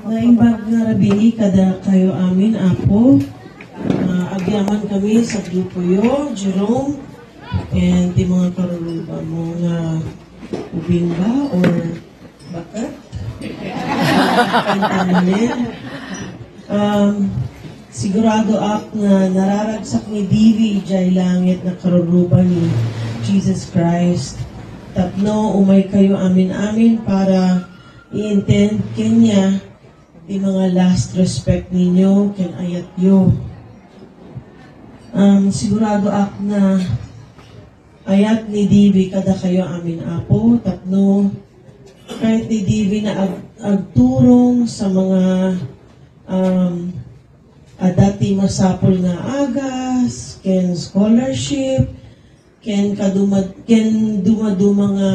Naimbag nga rabini kada kayo amin, Apo. Agyaman kami sa grupo yo, Jerome, and di mga karuluba mo nga ubing ba or bakat? Kantanin. Sigurado ak nga nararagsak ni Divi ijay langit na karuluba ni Jesus Christ. Tapno, umay kayo amin-amin para i-intend kanya di mga last respect ninyo ken ayat yo. Sigurado ak na ayat ni Divi kada kayo amin, Apo. Tapno, kahit ni Divi na agturong sa mga dati masapol nga agas, ken scholarship, ken dumadu mga